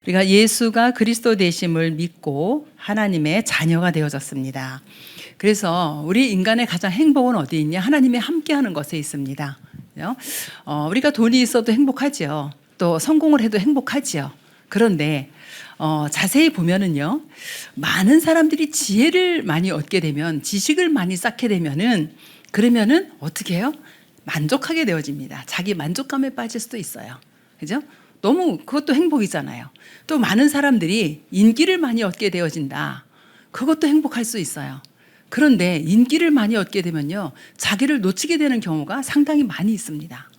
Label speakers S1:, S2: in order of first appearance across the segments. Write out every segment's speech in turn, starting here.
S1: 우리가 예수가 그리스도 되심을 믿고 하나님의 자녀가 되어졌습니다. 그래서 우리 인간의 가장 행복은 어디 있냐? 하나님이 함께하는 것에 있습니다. 우리가 돈이 있어도 행복하지요. 또 성공을 해도 행복하지요. 그런데 자세히 보면은요, 많은 사람들이 지혜를 많이 얻게 되면, 지식을 많이 쌓게 되면은, 그러면은 어떻게 해요? 만족하게 되어집니다. 자기 만족감에 빠질 수도 있어요. 그죠? 너무 그것도 행복이잖아요. 또 많은 사람들이 인기를 많이 얻게 되어진다. 그것도 행복할 수 있어요. 그런데 인기를 많이 얻게 되면요, 자기를 놓치게 되는 경우가 상당히 많이 있습니다.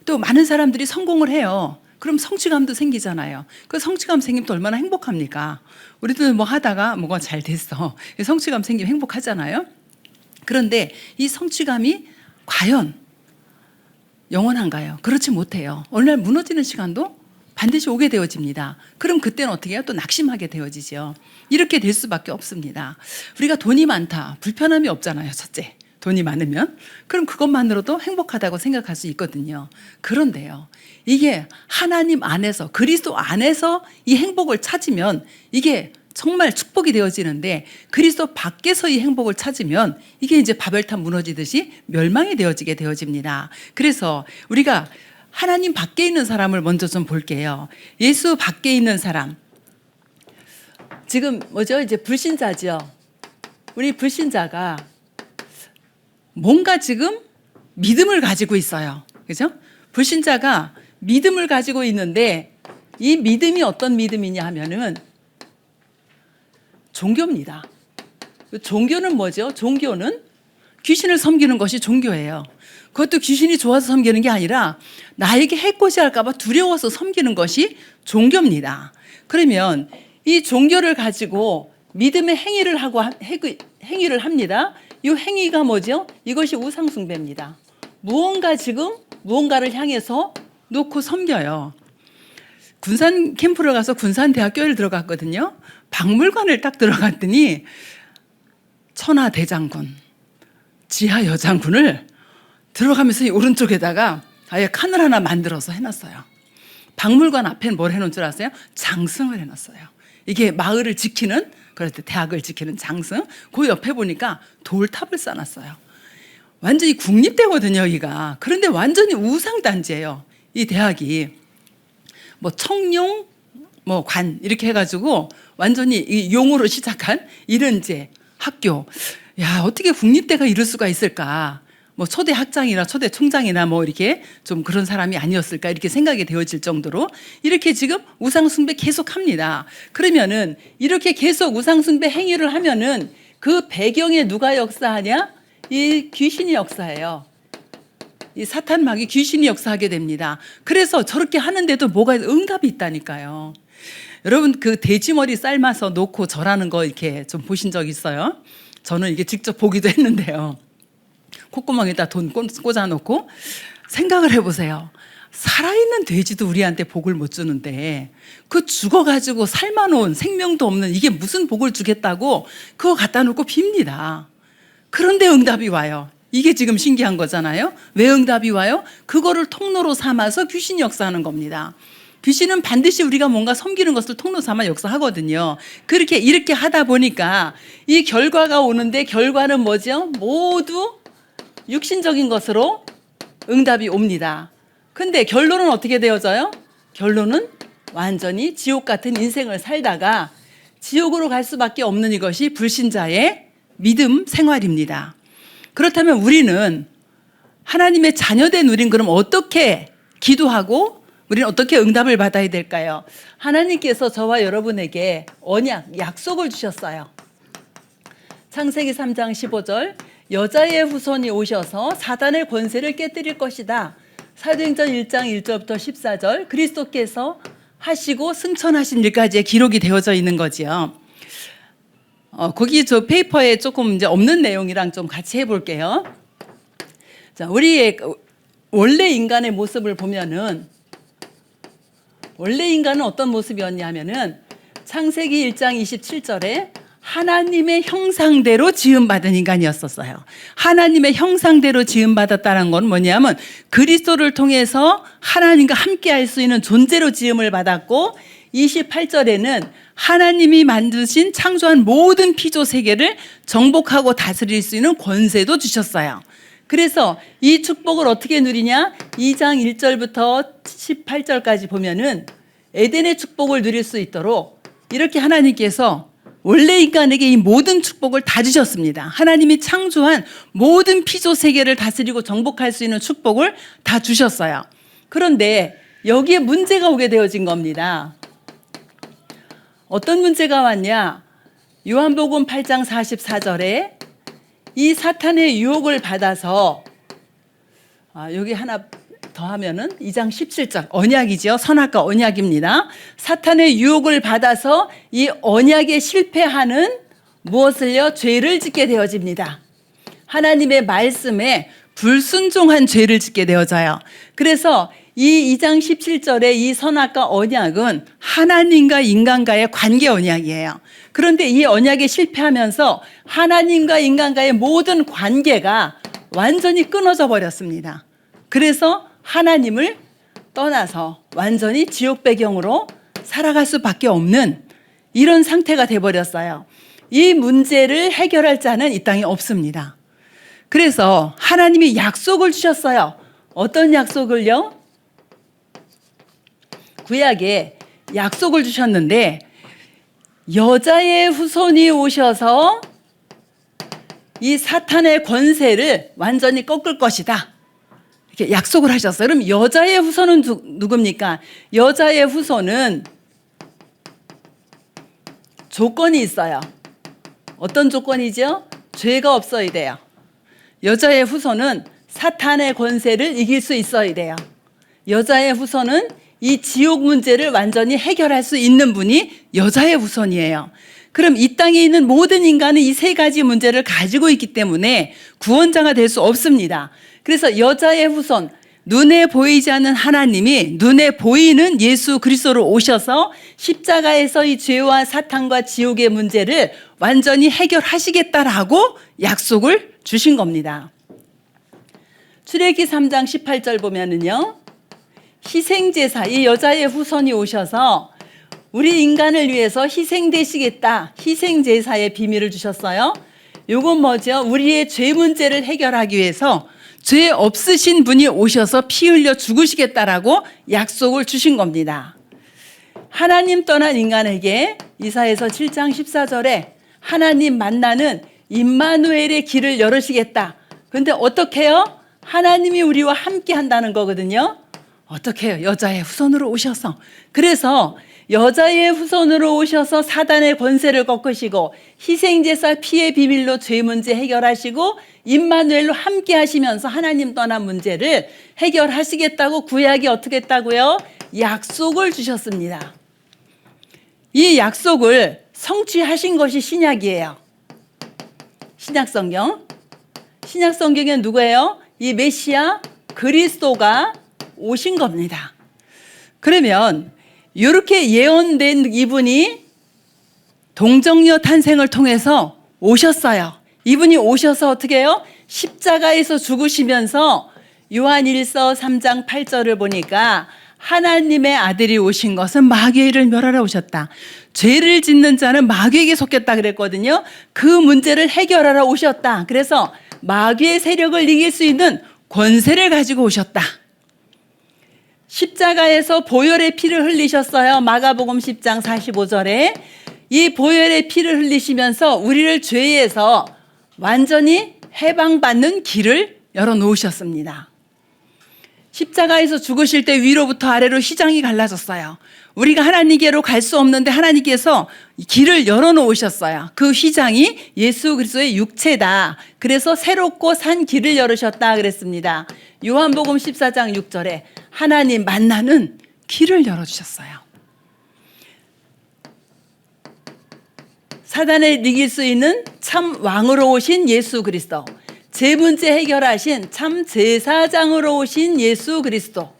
S1: 또 많은 사람들이 성공을 해요. 그럼 성취감도 생기잖아요. 그 성취감 생기면 또 얼마나 행복합니까? 우리도 뭐 하다가 뭐가 잘 됐어. 성취감 생기면 행복하잖아요. 그런데 이 성취감이 과연 영원한가요? 그렇지 못해요. 어느 날 무너지는 시간도 반드시 오게 되어집니다. 그럼 그때는 어떻게 해요? 또 낙심하게 되어지죠. 이렇게 될 수밖에 없습니다. 우리가 돈이 많다, 불편함이 없잖아요. 첫째, 돈이 많으면. 그럼 그것만으로도 행복하다고 생각할 수 있거든요. 그런데요, 이게 하나님 안에서, 그리스도 안에서 이 행복을 찾으면 이게 정말 축복이 되어지는데, 그리스도 밖에서 이 행복을 찾으면 이게 이제 바벨탑 무너지듯이 멸망이 되어지게 되어집니다. 그래서 우리가 하나님 밖에 있는 사람을 먼저 좀 볼게요. 예수 밖에 있는 사람. 지금 뭐죠? 이제 불신자죠. 우리 불신자가 뭔가 지금 믿음을 가지고 있어요. 그죠? 불신자가 믿음을 가지고 있는데, 이 믿음이 어떤 믿음이냐 하면은 종교입니다. 종교는 뭐죠? 종교는 귀신을 섬기는 것이 종교예요. 그것도 귀신이 좋아서 섬기는 게 아니라 나에게 해코지 할까봐 두려워서 섬기는 것이 종교입니다. 그러면 이 종교를 가지고 믿음의 행위를 하고 행위를 합니다. 이 행위가 뭐죠? 이것이 우상숭배입니다. 무언가를 향해서 놓고 섬겨요. 군산 캠프를 가서 군산대학교를 들어갔거든요. 박물관을 딱 들어갔더니 천하대장군, 지하여장군을 들어가면서 이 오른쪽에다가 아예 칸을 하나 만들어서 해놨어요. 박물관 앞에 뭘 해놓은 줄 아세요? 장승을 해놨어요. 이게 마을을 지키는, 그럴 때 대학을 지키는 장승. 그 옆에 보니까 돌탑을 쌓아놨어요. 완전히 국립대거든요, 여기가. 그런데 완전히 우상단지예요, 이 대학이. 뭐 청룡, 뭐 관 이렇게 해가지고 완전히 이 용으로 시작한 이런 이제 학교. 야, 어떻게 국립대가 이럴 수가 있을까? 뭐 초대 학장이나 초대 총장이나 뭐 이렇게 좀 그런 사람이 아니었을까 이렇게 생각이 되어질 정도로 이렇게 지금 우상숭배 계속 합니다. 그러면은 이렇게 계속 우상숭배 행위를 하면은 그 배경에 누가 역사하냐? 이 귀신이 역사해요. 이 사탄마귀 귀신이 역사하게 됩니다. 그래서 저렇게 하는데도 뭐가 응답이 있다니까요. 여러분, 그 돼지머리 삶아서 놓고 절하는 거 이렇게 좀 보신 적 있어요? 저는 이게 직접 보기도 했는데요. 콧구멍에다 돈 꽂아놓고 생각을 해보세요. 살아있는 돼지도 우리한테 복을 못 주는데 그 죽어가지고 삶아놓은 생명도 없는 이게 무슨 복을 주겠다고 그거 갖다 놓고 빕니다. 그런데 응답이 와요. 이게 지금 신기한 거잖아요. 왜 응답이 와요? 그거를 통로로 삼아서 귀신이 역사하는 겁니다. 귀신은 반드시 우리가 뭔가 섬기는 것을 통로 삼아 역사하거든요. 그렇게 이렇게 하다 보니까 이 결과가 오는데, 결과는 뭐죠? 모두 육신적인 것으로 응답이 옵니다. 근데 결론은 어떻게 되어져요? 결론은 완전히 지옥 같은 인생을 살다가 지옥으로 갈 수밖에 없는 이것이 불신자의 믿음 생활입니다. 그렇다면 우리는 하나님의 자녀된 우린 그럼 어떻게 기도하고 우리는 어떻게 응답을 받아야 될까요? 하나님께서 저와 여러분에게 언약, 약속을 주셨어요. 창세기 3장 15절, 여자의 후손이 오셔서 사단의 권세를 깨뜨릴 것이다. 사도행전 1장 1절부터 14절, 그리스도께서 하시고 승천하신 일까지의 기록이 되어져 있는 거지요. 거기 저 페이퍼에 조금 이제 없는 내용이랑 좀 같이 해볼게요. 자, 우리의 원래 인간의 모습을 보면은, 원래 인간은 어떤 모습이었냐면은 창세기 1장 27절에 하나님의 형상대로 지음받은 인간이었었어요. 하나님의 형상대로 지음받았다는 건 뭐냐면 그리스도를 통해서 하나님과 함께 할 수 있는 존재로 지음을 받았고, 28절에는 하나님이 만드신 창조한 모든 피조 세계를 정복하고 다스릴 수 있는 권세도 주셨어요. 그래서 이 축복을 어떻게 누리냐? 2장 1절부터 18절까지 보면은 에덴의 축복을 누릴 수 있도록 이렇게 하나님께서 원래 인간에게 이 모든 축복을 다 주셨습니다. 하나님이 창조한 모든 피조 세계를 다스리고 정복할 수 있는 축복을 다 주셨어요. 그런데 여기에 문제가 오게 되어진 겁니다. 어떤 문제가 왔냐? 요한복음 8장 44절에 이 사탄의 유혹을 받아서 여기 하나 더 하면은 2장 17절 언약이죠. 선악과 언약입니다. 사탄의 유혹을 받아서 이 언약에 실패하는 무엇을요? 죄를 짓게 되어집니다. 하나님의 말씀에 불순종한 죄를 짓게 되어져요. 그래서 이 2장 17절의 이 선악과 언약은 하나님과 인간과의 관계 언약이에요. 그런데 이 언약에 실패하면서 하나님과 인간과의 모든 관계가 완전히 끊어져 버렸습니다. 그래서 하나님을 떠나서 완전히 지옥 배경으로 살아갈 수밖에 없는 이런 상태가 돼버렸어요. 이 문제를 해결할 자는 이 땅에 없습니다. 그래서 하나님이 약속을 주셨어요. 어떤 약속을요? 구약에 약속을 주셨는데 여자의 후손이 오셔서 이 사탄의 권세를 완전히 꺾을 것이다. 이렇게 약속을 하셨어요. 그럼 여자의 후손은 누굽니까? 여자의 후손은 조건이 있어요. 어떤 조건이죠? 죄가 없어야 돼요. 여자의 후손은 사탄의 권세를 이길 수 있어야 돼요. 여자의 후손은 이 지옥 문제를 완전히 해결할 수 있는 분이 여자의 후손이에요. 그럼 이 땅에 있는 모든 인간은 이 세 가지 문제를 가지고 있기 때문에 구원자가 될 수 없습니다. 그래서 여자의 후손, 눈에 보이지 않는 하나님이 눈에 보이는 예수 그리스도로 오셔서 십자가에서 이 죄와 사탄과 지옥의 문제를 완전히 해결하시겠다라고 약속을 주신 겁니다. 출애기 3장 18절 보면은요. 희생제사, 이 여자의 후손이 오셔서 우리 인간을 위해서 희생되시겠다. 희생제사의 비밀을 주셨어요. 요건 뭐죠? 우리의 죄 문제를 해결하기 위해서 죄 없으신 분이 오셔서 피 흘려 죽으시겠다라고 약속을 주신 겁니다. 하나님 떠난 인간에게 이사야서 7장 14절에 하나님 만나는 임마누엘의 길을 열으시겠다. 그런데 어떻게 해요? 하나님이 우리와 함께 한다는 거거든요. 어떻게 해요? 여자의 후손으로 오셔서. 그래서 여자의 후손으로 오셔서 사단의 권세를 꺾으시고 희생제사 피의 비밀로 죄 문제 해결하시고 임마누엘로 함께 하시면서 하나님 떠난 문제를 해결하시겠다고 구약이 어떻게 했다고요? 약속을 주셨습니다. 이 약속을 성취하신 것이 신약이에요. 신약성경. 신약성경엔 누구예요? 이 메시아 그리스도가 오신 겁니다. 그러면 이렇게 예언된 이분이 동정녀 탄생을 통해서 오셨어요. 이분이 오셔서 어떻게 해요? 십자가에서 죽으시면서 요한일서 3장 8절을 보니까 하나님의 아들이 오신 것은 마귀의 일을 멸하러 오셨다. 죄를 짓는 자는 마귀에게 속겠다 그랬거든요. 그 문제를 해결하러 오셨다. 그래서 마귀의 세력을 이길 수 있는 권세를 가지고 오셨다. 십자가에서 보혈의 피를 흘리셨어요. 마가복음 10장 45절에 이 보혈의 피를 흘리시면서 우리를 죄에서 완전히 해방받는 길을 열어놓으셨습니다. 십자가에서 죽으실 때 위로부터 아래로 휘장이 갈라졌어요. 우리가 하나님께로 갈 수 없는데 하나님께서 길을 열어놓으셨어요. 그 휘장이 예수 그리스도의 육체다. 그래서 새롭고 산 길을 열으셨다 그랬습니다. 요한복음 14장 6절에 하나님 만나는 길을 열어주셨어요. 사단을 이길 수 있는 참 왕으로 오신 예수 그리스도, 제 문제 해결하신 참 제사장으로 오신 예수 그리스도,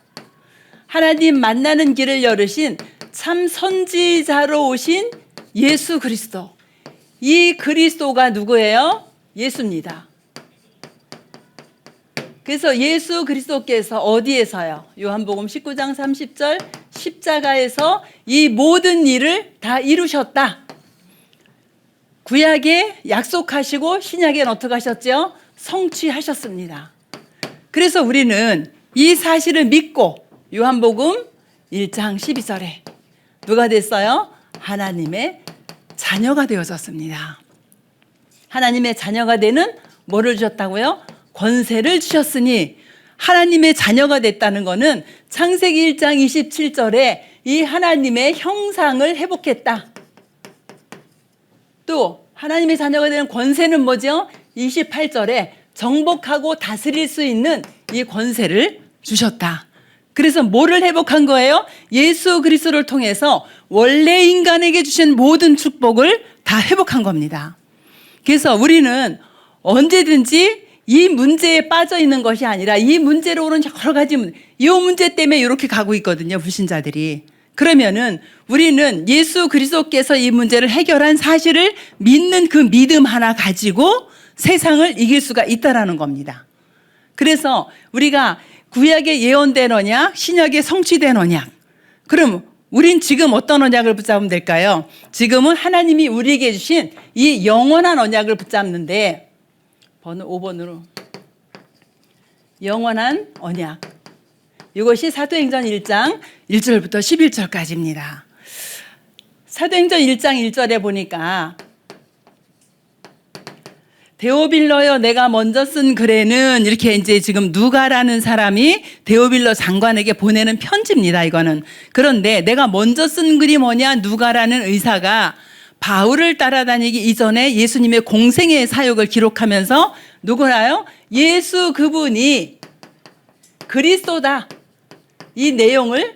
S1: 하나님 만나는 길을 열으신 참 선지자로 오신 예수 그리스도. 이 그리스도가 누구예요? 예수입니다. 그래서 예수 그리스도께서 어디에서요? 요한복음 19장 30절 십자가에서 이 모든 일을 다 이루셨다. 구약에 약속하시고 신약엔 어떻게 하셨죠? 성취하셨습니다. 그래서 우리는 이 사실을 믿고 요한복음 1장 12절에 누가 됐어요? 하나님의 자녀가 되어졌습니다. 하나님의 자녀가 되는 뭐를 주셨다고요? 권세를 주셨으니 하나님의 자녀가 됐다는 것은 창세기 1장 27절에 이 하나님의 형상을 회복했다. 또 하나님의 자녀가 되는 권세는 뭐죠? 28절에 정복하고 다스릴 수 있는 이 권세를 주셨다. 그래서 뭐를 회복한 거예요? 예수 그리스도를 통해서 원래 인간에게 주신 모든 축복을 다 회복한 겁니다. 그래서 우리는 언제든지 이 문제에 빠져 있는 것이 아니라 이 문제로 오는 여러 가지 이 문제 때문에 이렇게 가고 있거든요, 불신자들이. 그러면은 우리는 예수 그리스도께서 이 문제를 해결한 사실을 믿는 그 믿음 하나 가지고 세상을 이길 수가 있다라는 겁니다. 그래서 우리가 구약의 예언된 언약, 신약의 성취된 언약. 그럼 우린 지금 어떤 언약을 붙잡으면 될까요? 지금은 하나님이 우리에게 주신 이 영원한 언약을 붙잡는데 번호 5번으로 영원한 언약. 이것이 사도행전 1장 1절부터 11절까지입니다. 사도행전 1장 1절에 보니까 데오빌러여 내가 먼저 쓴 글에는 이렇게 이제 지금 누가라는 사람이 데오빌러 장관에게 보내는 편지입니다. 이거는. 그런데 내가 먼저 쓴 글이 뭐냐? 누가라는 의사가 바울을 따라다니기 이전에 예수님의 공생의 사역을 기록하면서 누구나요? 예수 그분이 그리스도다. 이 내용을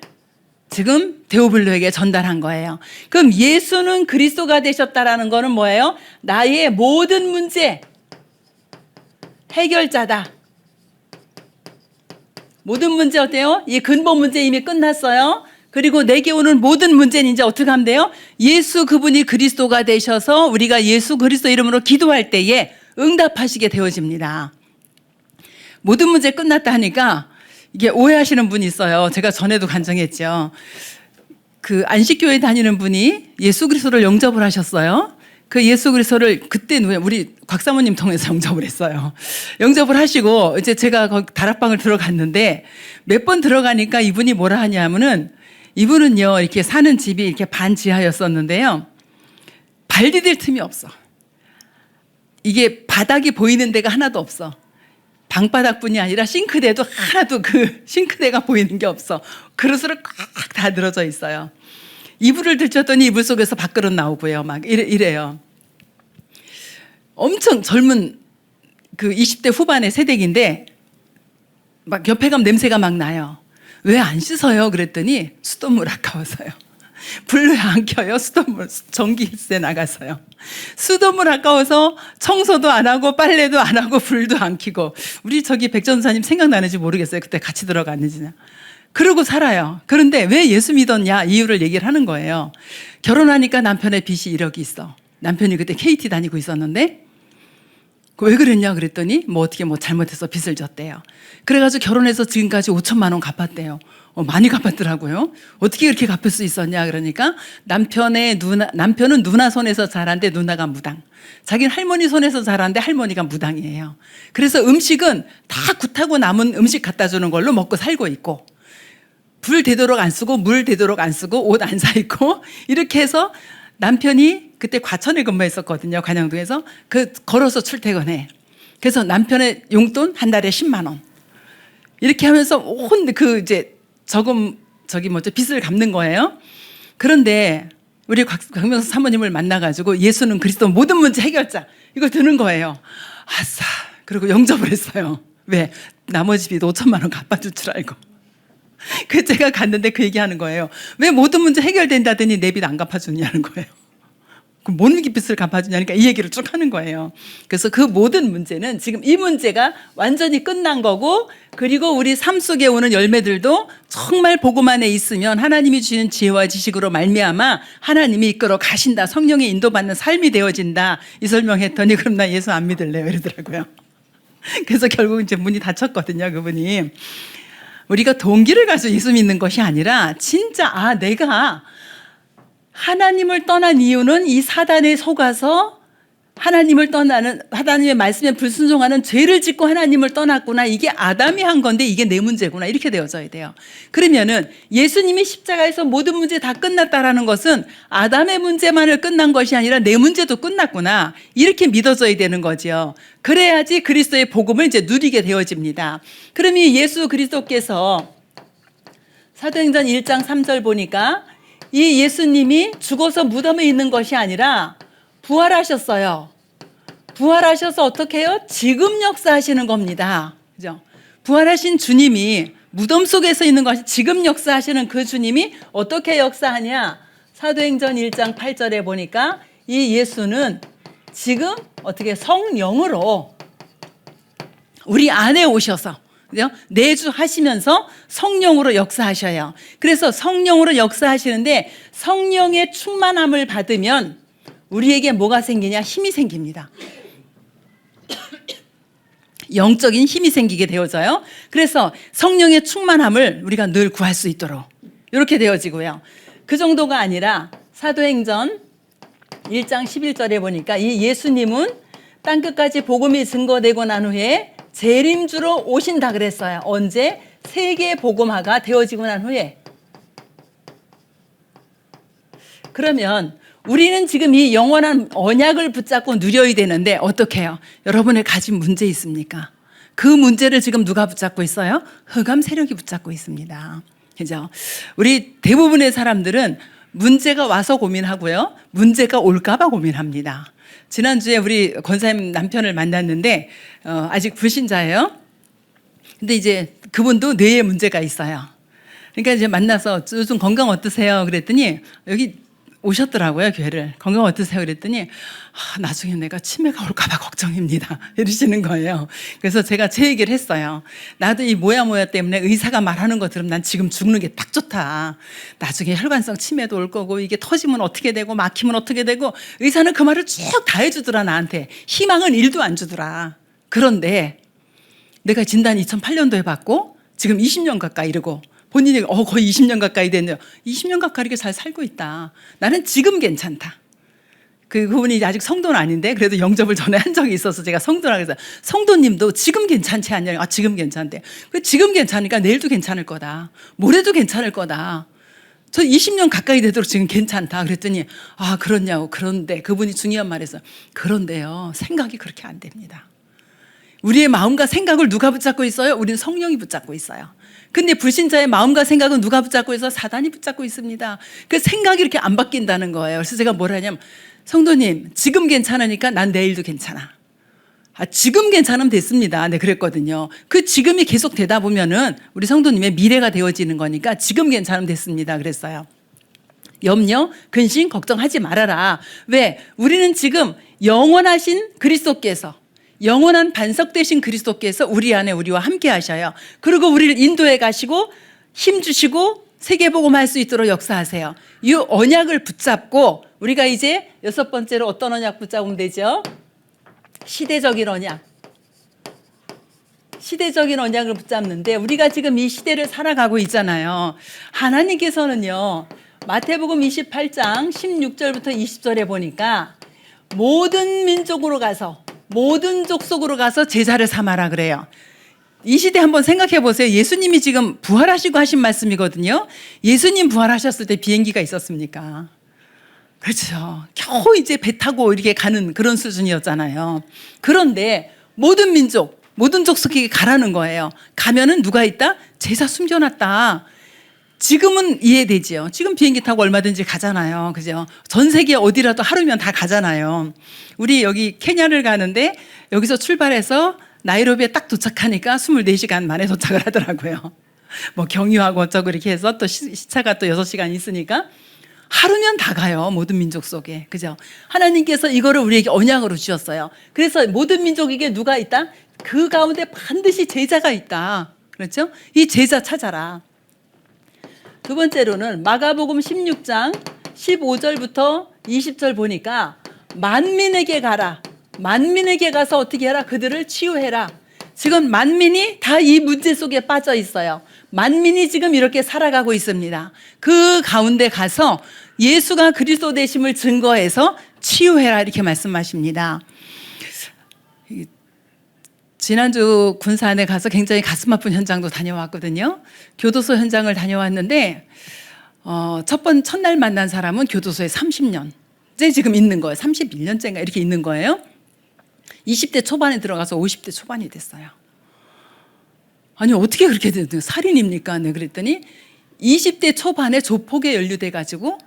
S1: 지금 데오빌로에게 전달한 거예요. 그럼 예수는 그리스도가 되셨다라는 거는 뭐예요? 나의 모든 문제 해결자다. 모든 문제 어때요? 이 근본 문제 이미 끝났어요. 그리고 내게 오는 모든 문제는 이제 어떻게 하면 돼요? 예수 그분이 그리스도가 되셔서 우리가 예수 그리스도 이름으로 기도할 때에 응답하시게 되어집니다. 모든 문제 끝났다 하니까 이게 오해하시는 분이 있어요. 제가 전에도 간증했죠. 그 안식교회 다니는 분이 예수 그리스도를 영접을 하셨어요. 그 예수 그리스도를 그때 우리 곽사모님 통해서 영접을 했어요. 영접을 하시고 이제 제가 거기 다락방을 들어갔는데 몇 번 들어가니까 이분이 뭐라 하냐면은 이분은요 이렇게 사는 집이 이렇게 반지하였었는데요. 발 디딜 틈이 없어. 이게 바닥이 보이는 데가 하나도 없어. 방바닥뿐이 아니라 싱크대도 하나도 그 싱크대가 보이는 게 없어. 그릇으로 꽉 다 늘어져 있어요. 이불을 들쳤더니 이불 속에서 밥그릇 나오고요. 막 이래요. 엄청 젊은 그 20대 후반의 세대인데 막 옆에 가면 냄새가 막 나요. 왜 안 씻어요? 그랬더니 수돗물 아까워서요. 불 왜 안 켜요? 수돗물 전기세 나가서요. 수돗물 아까워서 청소도 안 하고 빨래도 안 하고 불도 안 켜고. 우리 저기 백전사님 생각나는지 모르겠어요. 그때 같이 들어갔는지. 그러고 살아요. 그런데 왜 예수 믿었냐 이유를 얘기를 하는 거예요. 결혼하니까 남편의 빚이 1억이 있어. 남편이 그때 KT 다니고 있었는데 왜 그랬냐 그랬더니 뭐 어떻게 뭐 잘못해서 빚을 졌대요. 그래가지고 결혼해서 지금까지 5천만 원 갚았대요. 많이 갚았더라고요. 어떻게 그렇게 갚을 수 있었냐 그러니까 남편은 누나 손에서 자란데 누나가 무당. 자기는 할머니 손에서 자란데 할머니가 무당이에요. 그래서 음식은 다 굿하고 남은 음식 갖다 주는 걸로 먹고 살고 있고 불 되도록 안 쓰고 물 되도록 안 쓰고 옷 안 사 입고 이렇게 해서 남편이 그때 과천에 근무했었거든요. 관영동에서 걸어서 출퇴근해. 그래서 남편의 용돈 한 달에 10만 원. 이렇게 하면서 온 이제 빚을 갚는 거예요. 그런데 우리 박명수 사모님을 만나가지고 예수는 그리스도 모든 문제 해결자 이걸 드는 거예요. 아싸. 그리고 영접을 했어요. 왜? 나머지 빚 5천만 원 갚아줄 줄 알고. 그 제가 갔는데 그 얘기하는 거예요. 왜 모든 문제 해결된다더니 내 빚 안 갚아주냐는 거예요. 그럼 뭔 빚을 갚아주냐니까 이 얘기를 쭉 하는 거예요. 그래서 그 모든 문제는 지금 이 문제가 완전히 끝난 거고 그리고 우리 삶 속에 오는 열매들도 정말 복음 안에 있으면 하나님이 주시는 지혜와 지식으로 말미암아 하나님이 이끌어 가신다. 성령의 인도받는 삶이 되어진다. 이 설명했더니 그럼 나 예수 안 믿을래요 이러더라고요. 그래서 결국 이제 문이 닫혔거든요, 그분이. 우리가 동기를 가지고 예수 믿는 것이 아니라 진짜 내가 하나님을 떠난 이유는 이 사단에 속아서 하나님의 말씀에 불순종하는 죄를 짓고 하나님을 떠났구나. 이게 아담이 한 건데 이게 내 문제구나. 이렇게 되어져야 돼요. 그러면은 예수님이 십자가에서 모든 문제 다 끝났다라는 것은 아담의 문제만을 끝난 것이 아니라 내 문제도 끝났구나. 이렇게 믿어져야 되는 거죠. 그래야지 그리스도의 복음을 이제 누리게 되어집니다. 그럼 이 예수 그리스도께서 사도행전 1장 3절 보니까 이 예수님이 죽어서 무덤에 있는 것이 아니라 부활하셨어요. 부활하셔서 어떻게 해요? 지금 역사하시는 겁니다. 그죠? 부활하신 주님이 무덤 속에서 있는 것이 지금 역사하시는 그 주님이 어떻게 역사하냐? 사도행전 1장 8절에 보니까 이 예수는 지금 어떻게 성령으로 우리 안에 오셔서 내주하시면서 성령으로 역사하셔요. 그래서 성령으로 역사하시는데 성령의 충만함을 받으면 우리에게 뭐가 생기냐? 힘이 생깁니다. 영적인 힘이 생기게 되어져요. 그래서 성령의 충만함을 우리가 늘 구할 수 있도록 이렇게 되어지고요. 그 정도가 아니라 사도행전 1장 11절에 보니까 이 예수님은 땅끝까지 복음이 증거되고 난 후에 재림주로 오신다 그랬어요. 언제? 세계 복음화가 되어지고 난 후에. 그러면 우리는 지금 이 영원한 언약을 붙잡고 누려야 되는데 어떻게 해요? 여러분의 가진 문제 있습니까? 그 문제를 지금 누가 붙잡고 있어요? 흑암 세력이 붙잡고 있습니다. 그죠? 우리 대부분의 사람들은 문제가 와서 고민하고요. 문제가 올까봐 고민합니다. 지난주에 우리 권사님 남편을 만났는데 아직 불신자예요. 근데 이제 그분도 뇌에 문제가 있어요. 그러니까 이제 만나서 요즘 건강 어떠세요? 그랬더니 여기 오셨더라고요, 교회를. 건강 어떠세요? 그랬더니 나중에 내가 치매가 올까봐 걱정입니다. 이러시는 거예요. 그래서 제가 제 얘기를 했어요. 나도 이 뭐야 때문에 의사가 말하는 거 들으면 난 지금 죽는 게 딱 좋다. 나중에 혈관성 치매도 올 거고 이게 터지면 어떻게 되고 막히면 어떻게 되고 의사는 그 말을 쭉 다 해주더라 나한테. 희망은 1도 안 주더라. 그런데 내가 진단 2008년도에 받고 지금 20년 가까이 이러고 본인이 거의 20년 가까이 됐네요. 20년 가까이 이렇게 잘 살고 있다. 나는 지금 괜찮다. 그분이 아직 성도는 아닌데 그래도 영접을 전에 한 적이 있어서 제가 성도라 그래서 성도님도 지금 괜찮지 않냐? 지금 괜찮대. 지금 괜찮으니까 내일도 괜찮을 거다. 모레도 괜찮을 거다. 저 20년 가까이 되도록 지금 괜찮다. 그랬더니 그렇냐고. 그런데 그분이 중요한 말했어요. 그런데요. 생각이 그렇게 안 됩니다. 우리의 마음과 생각을 누가 붙잡고 있어요? 우리는 성령이 붙잡고 있어요. 근데 불신자의 마음과 생각은 누가 붙잡고 있어서 사단이 붙잡고 있습니다. 그 생각이 이렇게 안 바뀐다는 거예요. 그래서 제가 뭐라 하냐면 성도님 지금 괜찮으니까 난 내일도 괜찮아. 지금 괜찮으면 됐습니다. 네, 그랬거든요. 그 지금이 계속 되다 보면은 우리 성도님의 미래가 되어지는 거니까 지금 괜찮으면 됐습니다. 그랬어요. 염려, 근심, 걱정하지 말아라. 왜? 우리는 지금 영원하신 그리스도께서 영원한 반석 되신 그리스도께서 우리 안에 우리와 함께 하셔요. 그리고 우리를 인도해 가시고 힘 주시고 세계복음 할 수 있도록 역사하세요. 이 언약을 붙잡고 우리가 이제 6번째로 어떤 언약 붙잡으면 되죠? 시대적인 언약. 시대적인 언약을 붙잡는데 우리가 지금 이 시대를 살아가고 있잖아요. 하나님께서는요. 마태복음 28장 16절부터 20절에 보니까 모든 민족으로 가서 모든 족속으로 가서 제자를 삼아라 그래요. 이 시대 한번 생각해 보세요. 예수님이 지금 부활하시고 하신 말씀이거든요. 예수님 부활하셨을 때 비행기가 있었습니까? 그렇죠. 겨우 이제 배 타고 이렇게 가는 그런 수준이었잖아요. 그런데 모든 민족, 모든 족속에게 가라는 거예요. 가면은 누가 있다? 제자 숨겨놨다. 지금은 이해되지요. 지금 비행기 타고 얼마든지 가잖아요. 그죠? 전 세계 어디라도 하루면 다 가잖아요. 우리 여기 케냐를 가는데 여기서 출발해서 나이로비에 딱 도착하니까 24시간 만에 도착을 하더라고요. 뭐 경유하고 어쩌고 이렇게 해서 또 시차가 또 6시간 있으니까 하루면 다 가요. 모든 민족 속에. 그죠? 하나님께서 이거를 우리에게 언약으로 주셨어요. 그래서 모든 민족에게 누가 있다? 그 가운데 반드시 제자가 있다. 그렇죠? 이 제자 찾아라. 두 번째로는 마가복음 16장 15절부터 20절 보니까 만민에게 가라. 만민에게 가서 어떻게 해라? 그들을 치유해라. 지금 만민이 다 이 문제 속에 빠져 있어요. 만민이 지금 이렇게 살아가고 있습니다. 그 가운데 가서 예수가 그리스도 되심을 증거해서 치유해라 이렇게 말씀하십니다. 지난주 군산에 가서 굉장히 가슴 아픈 현장도 다녀왔거든요. 교도소 현장을 다녀왔는데 첫날 만난 사람은 교도소에 30년째 지금 있는 거예요. 31년째인가 이렇게 있는 거예요. 20대 초반에 들어가서 50대 초반이 됐어요. 아니 어떻게 그렇게 됐어요? 살인입니까? 네, 그랬더니 20대 초반에 조폭에 연루돼가지고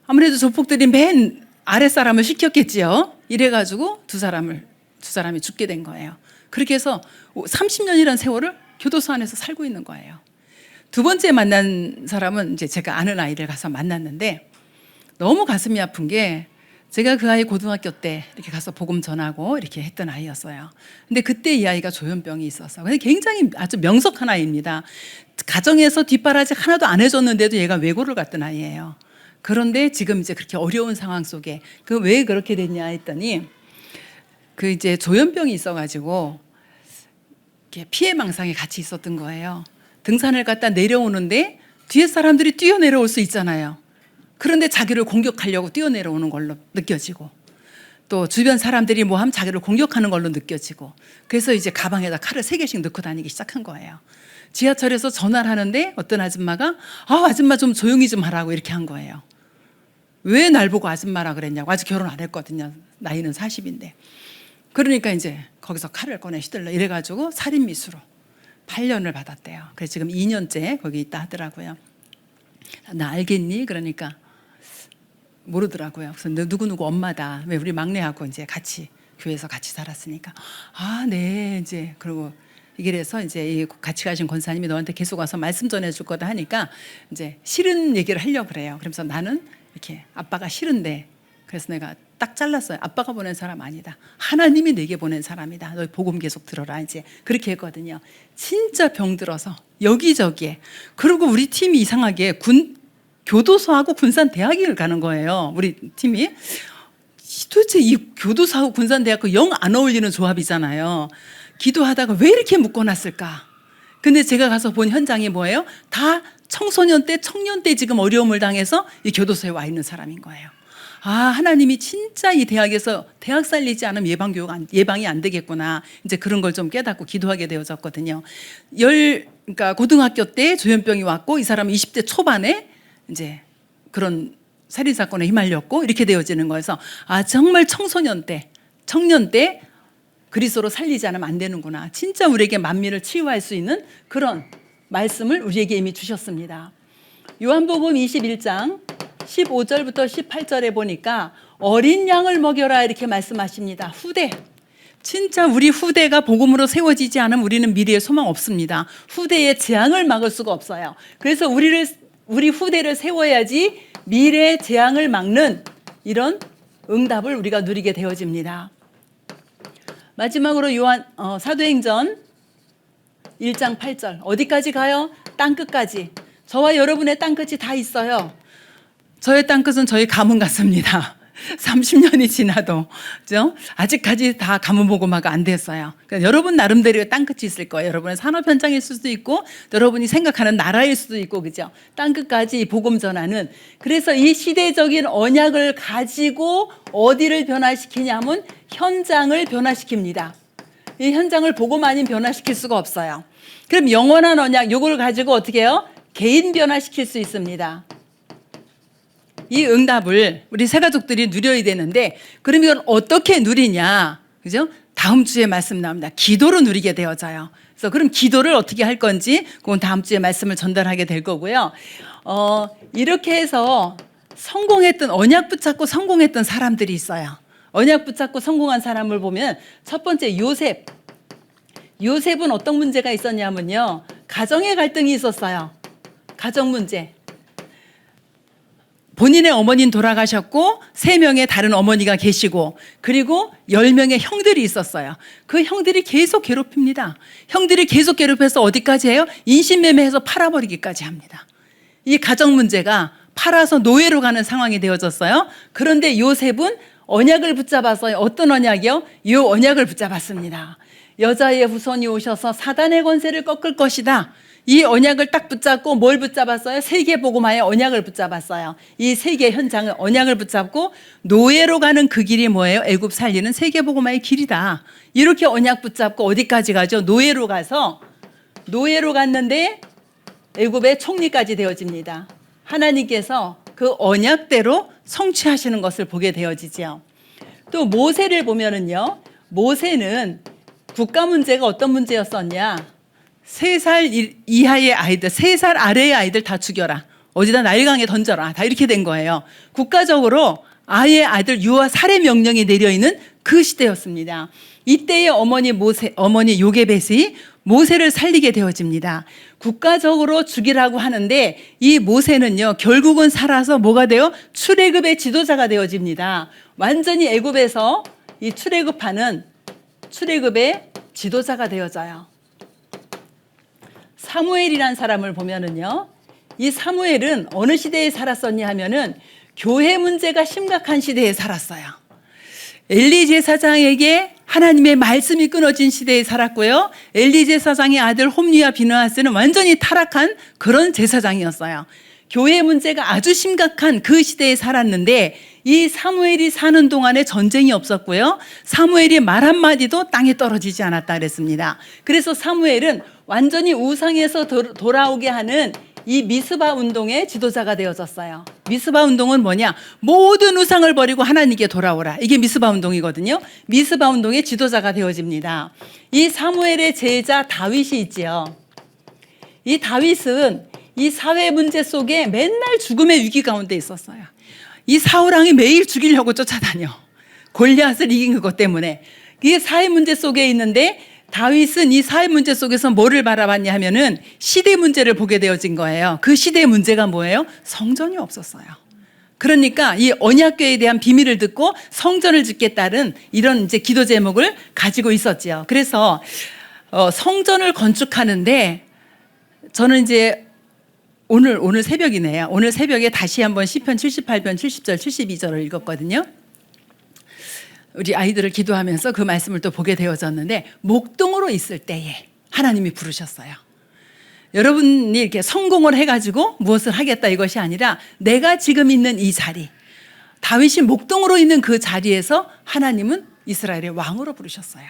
S1: 아무래도 조폭들이 맨 아랫사람을 시켰겠지요. 이래가지고 두 사람이 죽게 된 거예요. 그렇게 해서 30년이라는 세월을 교도소 안에서 살고 있는 거예요. 두 번째 만난 사람은 이제 제가 아는 아이를 가서 만났는데 너무 가슴이 아픈 게 제가 그 아이 고등학교 때 이렇게 가서 복음 전하고 이렇게 했던 아이였어요. 근데 그때 이 아이가 조현병이 있었어요. 근데 굉장히 아주 명석한 아이입니다. 가정에서 뒷바라지 하나도 안 해줬는데도 얘가 외고를 갔던 아이예요. 그런데 지금 이제 그렇게 어려운 상황 속에 왜 그렇게 됐냐 했더니 그 이제 조현병이 있어가지고 이렇게 피해망상에 같이 있었던 거예요. 등산을 갔다 내려오는데 뒤에 사람들이 뛰어내려올 수 있잖아요. 그런데 자기를 공격하려고 뛰어내려오는 걸로 느껴지고 또 주변 사람들이 뭐 하면 자기를 공격하는 걸로 느껴지고 그래서 이제 가방에다 칼을 3개씩 넣고 다니기 시작한 거예요. 지하철에서 전화를 하는데 어떤 아줌마가 아줌마 좀 조용히 좀 하라고 이렇게 한 거예요. 왜 날 보고 아줌마라 그랬냐고. 아직 결혼 안 했거든요. 나이는 40인데. 그러니까 이제 거기서 칼을 꺼내 휘둘러 이래가지고 살인미수로 8년을 받았대요. 그래서 지금 2년째 거기 있다 하더라고요. 나 알겠니? 그러니까 모르더라고요. 그래서 너 누구누구 엄마다. 왜 우리 막내하고 이제 같이 교회에서 같이 살았으니까. 네. 이제 그리고 이래서 이제 같이 가신 권사님이 너한테 계속 와서 말씀 전해줄 거다 하니까 이제 싫은 얘기를 하려고 그래요. 그러면서 나는 이렇게 아빠가 싫은데 그래서 내가 딱 잘랐어요. 아빠가 보낸 사람 아니다. 하나님이 내게 보낸 사람이다. 너 복음 계속 들어라. 이제 그렇게 했거든요. 진짜 병들어서 여기저기에. 그리고 우리 팀이 이상하게 교도소하고 군산대학을 가는 거예요. 우리 팀이. 도대체 이 교도소하고 군산대학과 영 안 어울리는 조합이잖아요. 기도하다가 왜 이렇게 묶어놨을까? 근데 제가 가서 본 현장이 뭐예요? 다 청소년 때, 청년 때 지금 어려움을 당해서 이 교도소에 와 있는 사람인 거예요. 하나님이 진짜 이 대학에서 대학 살리지 않으면 예방이 안 되겠구나. 이제 그런 걸 좀 깨닫고 기도하게 되어졌거든요. 그러니까 고등학교 때 조현병이 왔고 이 사람은 20대 초반에 이제 그런 살인 사건에 휘말렸고 이렇게 되어지는 거여서 정말 청년 때 그리스도로 살리지 않으면 안 되는구나. 진짜 우리에게 만민을 치유할 수 있는 그런 말씀을 우리에게 이미 주셨습니다. 요한복음 21장 15절부터 18절에 보니까 어린 양을 먹여라 이렇게 말씀하십니다. 후대. 진짜 우리 후대가 복음으로 세워지지 않으면 우리는 미래에 소망 없습니다. 후대의 재앙을 막을 수가 없어요. 그래서 우리 후대를 세워야지 미래의 재앙을 막는 이런 응답을 우리가 누리게 되어집니다. 마지막으로 사도행전 1장 8절 어디까지 가요? 땅끝까지. 저와 여러분의 땅끝이 다 있어요. 저의 땅끝은 저희 가문 같습니다. 30년이 지나도 그죠? 아직까지 다 가문 복음화가 안 됐어요. 그러니까 여러분 나름대로의 땅끝이 있을 거예요. 여러분의 산업 현장일 수도 있고 여러분이 생각하는 나라일 수도 있고 그죠? 땅끝까지 복음 전하는. 그래서 이 시대적인 언약을 가지고 어디를 변화시키냐면 현장을 변화시킵니다. 이 현장을 복음 아닌 변화시킬 수가 없어요. 그럼 영원한 언약 이걸 가지고 어떻게 해요? 개인 변화시킬 수 있습니다. 이 응답을 우리 새가족들이 누려야 되는데 그럼 이건 어떻게 누리냐? 그죠? 다음 주에 말씀 나옵니다. 기도로 누리게 되어져요. 그래서 그럼 기도를 어떻게 할 건지 그건 다음 주에 말씀을 전달하게 될 거고요. 이렇게 해서 성공했던 언약 붙잡고 성공했던 사람들이 있어요. 언약 붙잡고 성공한 사람을 보면 첫 번째 요셉은 어떤 문제가 있었냐면요. 가정의 갈등이 있었어요. 가정 문제. 본인의 어머니는 돌아가셨고 3명의 다른 어머니가 계시고 그리고 10명의 형들이 있었어요. 그 형들이 계속 괴롭힙니다. 형들이 계속 괴롭혀서 어디까지 해요? 인신매매해서 팔아버리기까지 합니다. 이 가정 문제가 팔아서 노예로 가는 상황이 되어졌어요. 그런데 요셉은 언약을 붙잡아서 어떤 언약이요? 이 언약을 붙잡았습니다. 여자의 후손이 오셔서 사단의 권세를 꺾을 것이다. 이 언약을 딱 붙잡고 뭘 붙잡았어요? 세계복음화의 언약을 붙잡았어요. 이 세계 현장을 언약을 붙잡고 노예로 가는 그 길이 뭐예요? 애굽 살리는 세계복음화의 길이다. 이렇게 언약 붙잡고 어디까지 가죠? 노예로 가서 노예로 갔는데 애굽의 총리까지 되어집니다. 하나님께서 그 언약대로 성취하시는 것을 보게 되어지죠. 또 모세를 보면은요. 모세는 국가 문제가 어떤 문제였었냐? 3살 이하의 아이들, 3살 아래의 아이들 다 죽여라. 어디다 나일강에 던져라. 다 이렇게 된 거예요. 국가적으로 아예 아이들 유아 살해 명령이 내려있는 그 시대였습니다. 이때의 어머니 요게벳이 모세를 살리게 되어집니다. 국가적으로 죽이라고 하는데 이 모세는요, 결국은 살아서 뭐가 돼요? 출애굽의 지도자가 되어집니다. 완전히 애굽에서 이 출애굽하는 출애굽의 지도자가 되어져요. 사무엘이라는 사람을 보면은요, 이 사무엘은 어느 시대에 살았었냐 하면은 교회 문제가 심각한 시대에 살았어요. 엘리 제사장에게 하나님의 말씀이 끊어진 시대에 살았고요. 엘리 제사장의 아들 홈리와 비느하스는 완전히 타락한 그런 제사장이었어요. 교회 문제가 아주 심각한 그 시대에 살았는데 이 사무엘이 사는 동안에 전쟁이 없었고요. 사무엘이 말 한마디도 땅에 떨어지지 않았다 그랬습니다. 그래서 사무엘은 완전히 우상에서 돌아오게 하는 이 미스바 운동의 지도자가 되어졌어요. 미스바 운동은 뭐냐? 모든 우상을 버리고 하나님께 돌아오라. 이게 미스바 운동이거든요. 미스바 운동의 지도자가 되어집니다. 이 사무엘의 제자 다윗이 있지요. 이 다윗은 이 사회 문제 속에 맨날 죽음의 위기 가운데 있었어요. 이 사울왕이 매일 죽이려고 쫓아다녀. 골리앗을 이긴 것 때문에. 이게 사회 문제 속에 있는데 다윗은 이 사회 문제 속에서 뭐를 바라봤냐 하면은 시대 문제를 보게 되어진 거예요. 그 시대의 문제가 뭐예요? 성전이 없었어요. 그러니까 이 언약궤에 대한 비밀을 듣고 성전을 짓겠다는 이런 이제 기도 제목을 가지고 있었지요. 그래서 성전을 건축하는데 저는 이제 오늘 새벽이네요. 오늘 새벽에 다시 한번 시편 78편 70절 72절을 읽었거든요. 우리 아이들을 기도하면서 그 말씀을 또 보게 되어졌는데 목동으로 있을 때에 하나님이 부르셨어요. 여러분이 이렇게 성공을 해가지고 무엇을 하겠다 이것이 아니라 내가 지금 있는 이 자리, 다윗이 목동으로 있는 그 자리에서 하나님은 이스라엘의 왕으로 부르셨어요.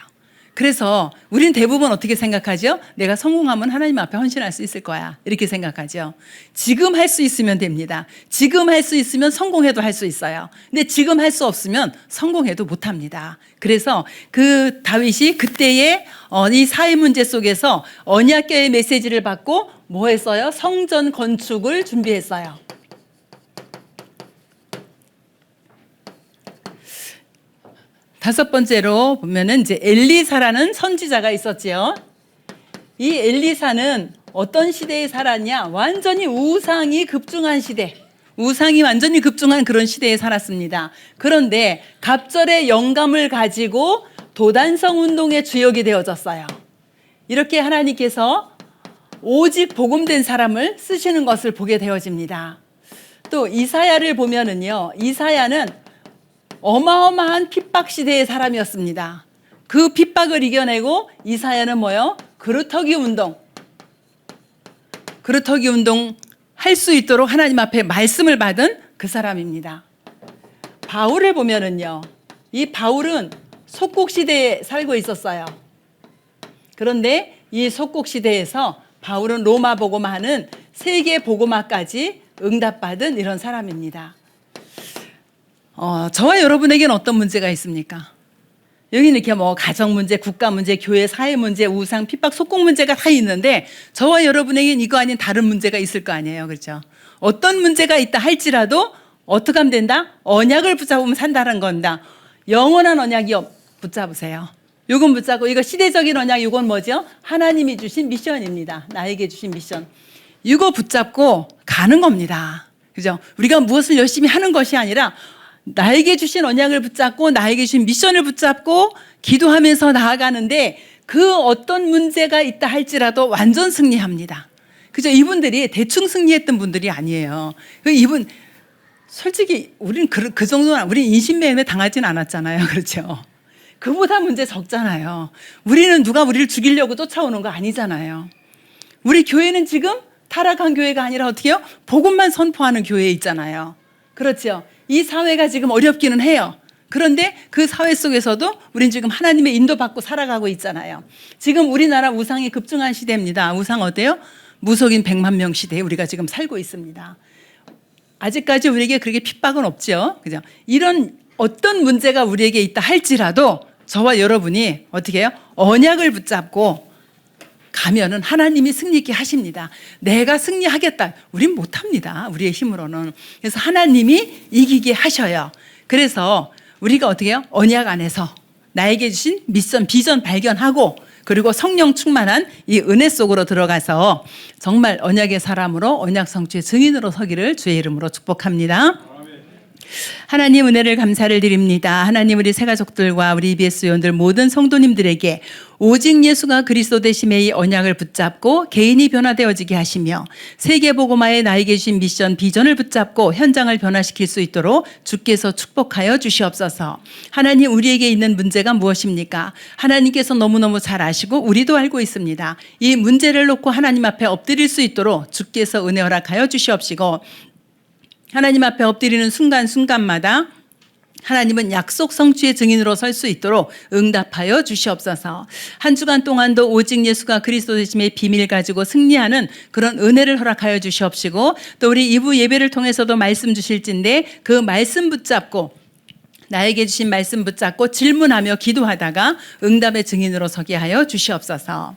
S1: 그래서 우리는 대부분 어떻게 생각하죠? 내가 성공하면 하나님 앞에 헌신할 수 있을 거야 이렇게 생각하죠. 지금 할 수 있으면 됩니다. 지금 할 수 있으면 성공해도 할 수 있어요. 근데 지금 할 수 없으면 성공해도 못합니다. 그래서 그 다윗이 그때의 이 사회 문제 속에서 언약궤의 메시지를 받고 뭐 했어요? 성전 건축을 준비했어요. 다섯 번째로 보면은 이제 엘리사라는 선지자가 있었지요. 이 엘리사는 어떤 시대에 살았냐? 완전히 우상이 급증한 시대. 우상이 완전히 급증한 그런 시대에 살았습니다. 그런데 갑절의 영감을 가지고 도단성 운동의 주역이 되어졌어요. 이렇게 하나님께서 오직 복음된 사람을 쓰시는 것을 보게 되어집니다. 또 이사야를 보면은요. 이사야는 어마어마한 핍박 시대의 사람이었습니다. 그 핍박을 이겨내고 이사야는 뭐요? 그루터기 운동 할 수 있도록 하나님 앞에 말씀을 받은 그 사람입니다. 바울을 보면은요. 이 바울은 속국 시대에 살고 있었어요. 그런데 이 속국 시대에서 바울은 로마 복음화는 세계 복음화까지 응답받은 이런 사람입니다. 저와 여러분에게는 어떤 문제가 있습니까? 여기는 이렇게 뭐 가정 문제, 국가 문제, 교회 사회 문제, 우상, 핍박, 속국 문제가 다 있는데 저와 여러분에게는 이거 아닌 다른 문제가 있을 거 아니에요. 그렇죠? 어떤 문제가 있다 할지라도 어떻게 하면 된다? 언약을 붙잡으면 산다는 건다. 영원한 언약이 붙잡으세요. 요건 붙잡고 이거 시대적인 언약 이건 뭐죠? 하나님이 주신 미션입니다. 나에게 주신 미션. 이거 붙잡고 가는 겁니다. 그죠? 우리가 무엇을 열심히 하는 것이 아니라 나에게 주신 언약을 붙잡고 나에게 주신 미션을 붙잡고 기도하면서 나아가는데 그 어떤 문제가 있다 할지라도 완전 승리합니다. 그죠? 이분들이 대충 승리했던 분들이 아니에요. 이분 솔직히 우리는 그 정도는 우리 인신매매 당하진 않았잖아요. 그렇죠? 그보다 문제 적잖아요. 우리는 누가 우리를 죽이려고 쫓아오는 거 아니잖아요. 우리 교회는 지금 타락한 교회가 아니라 어떻게 해요? 복음만 선포하는 교회에 있잖아요. 그렇죠? 이 사회가 지금 어렵기는 해요. 그런데 그 사회 속에서도 우린 지금 하나님의 인도받고 살아가고 있잖아요. 지금 우리나라 우상이 급증한 시대입니다. 우상 어때요? 무속인 100만 명 시대에 우리가 지금 살고 있습니다. 아직까지 우리에게 그렇게 핍박은 없죠. 그죠? 이런 어떤 문제가 우리에게 있다 할지라도 저와 여러분이 어떻게 해요? 언약을 붙잡고 가면은 하나님이 승리 있게 하십니다. 내가 승리하겠다. 우린 못합니다. 우리의 힘으로는. 그래서 하나님이 이기게 하셔요. 그래서 우리가 어떻게 해요? 언약 안에서 나에게 주신 미션, 비전 발견하고 그리고 성령 충만한 이 은혜 속으로 들어가서 정말 언약의 사람으로 언약 성취의 증인으로 서기를 주의 이름으로 축복합니다. 하나님 은혜를 감사를 드립니다. 하나님 우리 새가족들과 우리 EBS 요원들 모든 성도님들에게 오직 예수가 그리스도 되심의 이 언약을 붙잡고 개인이 변화되어지게 하시며 세계복음화에 나에게 주신 미션 비전을 붙잡고 현장을 변화시킬 수 있도록 주께서 축복하여 주시옵소서. 하나님 우리에게 있는 문제가 무엇입니까? 하나님께서 너무너무 잘 아시고 우리도 알고 있습니다. 이 문제를 놓고 하나님 앞에 엎드릴 수 있도록 주께서 은혜 허락하여 주시옵시고 하나님 앞에 엎드리는 순간순간마다 하나님은 약속 성취의 증인으로 설 수 있도록 응답하여 주시옵소서. 한 주간 동안도 오직 예수가 그리스도 되심의 비밀 가지고 승리하는 그런 은혜를 허락하여 주시옵시고 또 우리 2부 예배를 통해서도 말씀 주실진데 그 말씀 붙잡고 나에게 주신 말씀 붙잡고 질문하며 기도하다가 응답의 증인으로 서게 하여 주시옵소서.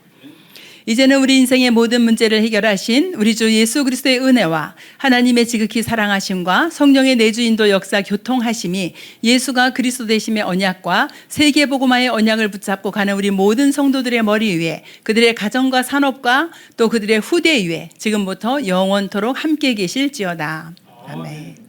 S1: 이제는 우리 인생의 모든 문제를 해결하신 우리 주 예수 그리스도의 은혜와 하나님의 지극히 사랑하심과 성령의 내주인도 역사 교통하심이 예수가 그리스도 되심의 언약과 세계복음화의 언약을 붙잡고 가는 우리 모든 성도들의 머리 위에 그들의 가정과 산업과 또 그들의 후대 위에 지금부터 영원토록 함께 계실지어다. 아멘.